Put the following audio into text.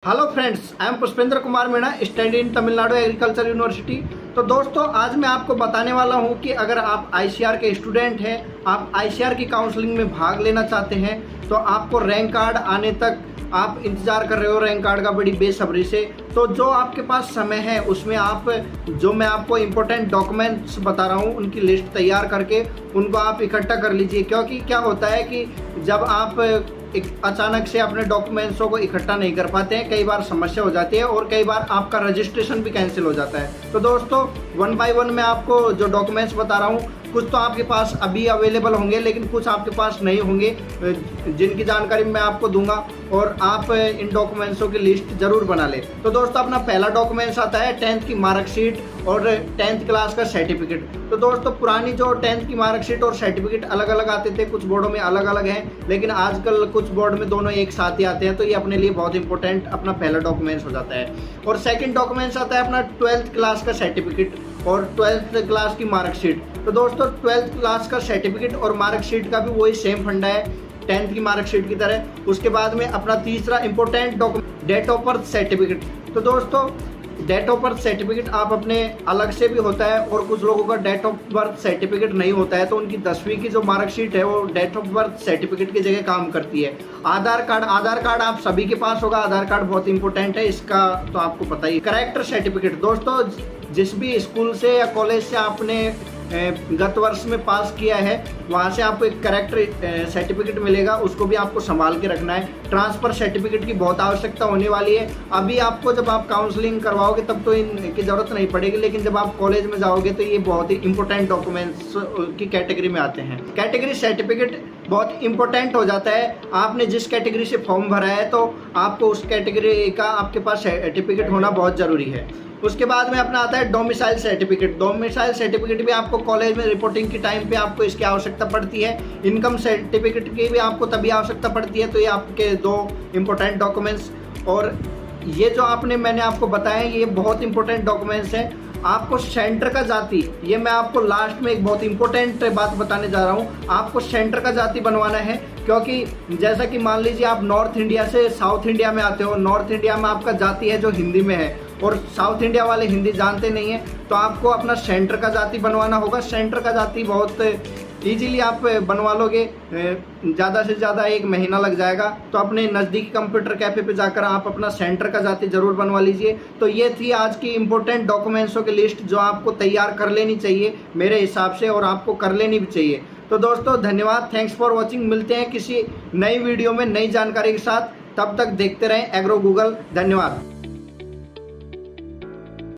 Hello friends, I am Pushpendra Kumar Meena, study in Tamil Nadu agriculture university. तो दोस्तों, आज मैं आपको बताने वाला हूं कि अगर आप आईसीआर के स्टूडेंट हैं, आप आईसीआर की काउंसलिंग में भाग लेना चाहते हैं, तो आपको रैंक कार्ड आने तक आप इंतजार कर रहे हो रैंक कार्ड का बड़ी बेसब्री से। तो जो आपके पास समय है उसमें आप जो मैं आपको इम्पोर्टेंट डॉक्यूमेंट्स बता रहा हूँ उनकी लिस्ट तैयार करके उनको आप इकट्ठा कर लीजिए। क्योंकि क्या होता है कि जब आप अचानक से अपने डॉक्यूमेंट्सों को इकट्ठा नहीं कर पाते हैं, कई बार समस्या हो जाती है और कई बार आपका रजिस्ट्रेशन भी कैंसिल हो जाता है। तो दोस्तों, वन बाय वन मैं आपको जो डॉक्यूमेंट्स बता रहा हूँ, कुछ तो आपके पास अभी अवेलेबल होंगे लेकिन कुछ आपके पास नहीं होंगे, जिनकी जानकारी मैं आपको दूंगा और आप इन डॉक्यूमेंट्सों की लिस्ट जरूर बना लें। तो दोस्तों, अपना पहला डॉक्यूमेंट्स आता है 10th की मार्कशीट और 10th क्लास का सर्टिफिकेट। तो दोस्तों, पुरानी जो 10th की मार्कशीट और सर्टिफिकेट अलग अलग आते थे, कुछ बोर्डों में अलग अलग हैं, लेकिन आजकल कुछ बोर्ड में दोनों एक साथ ही आते हैं। तो ये अपने लिए बहुत इंपॉर्टेंट अपना पहला डॉक्यूमेंट्स हो जाता है। और सेकंड डॉक्यूमेंट्स आता है अपना 12th क्लास का सर्टिफिकेट और 12th क्लास की मार्कशीट। तो दोस्तों, 12th क्लास का सर्टिफिकेट और मार्कशीट का भी वही सेम फंडा है 10th की मार्कशीट की तरह। उसके बाद में अपना तीसरा important document date of birth certificate. तो दोस्तों, डेट ऑफ बर्थ सर्टिफिकेट आप अपने अलग से भी होता है और कुछ लोगों का डेट ऑफ बर्थ सर्टिफिकेट नहीं होता है, तो उनकी 10वीं की जो मार्कशीट है वो डेट ऑफ बर्थ सर्टिफिकेट की जगह काम करती है। आधार कार्ड आप सभी के पास होगा। आधार कार्ड बहुत इंपॉर्टेंट है, इसका तो आपको पता ही। कैरेक्टर सर्टिफिकेट, दोस्तों जिस भी स्कूल से या कॉलेज से आपने गत वर्ष में पास किया है वहाँ से आपको एक कैरेक्टर सर्टिफिकेट मिलेगा, उसको भी आपको संभाल के रखना है। ट्रांसफ़र सर्टिफिकेट की बहुत आवश्यकता होने वाली है। अभी आपको जब आप काउंसलिंग करवाओगे तब तो इनकी ज़रूरत नहीं पड़ेगी, लेकिन जब आप कॉलेज में जाओगे तो ये बहुत ही इंपॉर्टेंट डॉक्यूमेंट्स की कैटेगरी में आते हैं। कैटेगरी सर्टिफिकेट बहुत इंपॉर्टेंट हो जाता है। आपने जिस कैटेगरी से फॉर्म भरा है तो आपको उस कैटेगरी का आपके पास सर्टिफिकेट होना बहुत ज़रूरी है। उसके बाद में अपना आता है डोमिसाइल सर्टिफिकेट। डोमिसाइल सर्टिफिकेट भी आपको कॉलेज में रिपोर्टिंग के टाइम पे आपको इसकी आवश्यकता पड़ती है। इनकम सर्टिफिकेट की भी आपको तभी आवश्यकता पड़ती है। तो ये आपके दो इम्पोर्टेंट डॉक्यूमेंट्स, और ये जो मैंने आपको बताया ये बहुत इंपॉर्टेंट डॉक्यूमेंट्स हैं। आपको सेंटर का जाति, ये मैं आपको लास्ट में एक बहुत इंपॉर्टेंट बात बताने जा रहा हूँ। आपको सेंटर का जाति बनवाना है, क्योंकि जैसा कि मान लीजिए आप नॉर्थ इंडिया से साउथ इंडिया में आते हो। नॉर्थ इंडिया में आपका जाति है जो हिंदी में है और साउथ इंडिया वाले हिंदी जानते नहीं है, तो आपको अपना सेंटर का जाति बनवाना होगा। सेंटर का जाति बहुत ईजीली आप बनवा लोगे, ज़्यादा से ज़्यादा 1 महीना लग जाएगा। तो अपने नज़दीकी कंप्यूटर कैफ़े पे जाकर आप अपना सेंटर का जाति ज़रूर बनवा लीजिए। तो ये थी आज की इम्पोर्टेंट डॉक्यूमेंट्सों की लिस्ट जो आपको तैयार कर लेनी चाहिए मेरे हिसाब से, और आपको कर लेनी भी चाहिए। तो दोस्तों, धन्यवाद, थैंक्स फॉर वॉचिंग। मिलते हैं किसी नई वीडियो में नई जानकारी के साथ। तब तक देखते रहें एग्रो गूगल। धन्यवाद।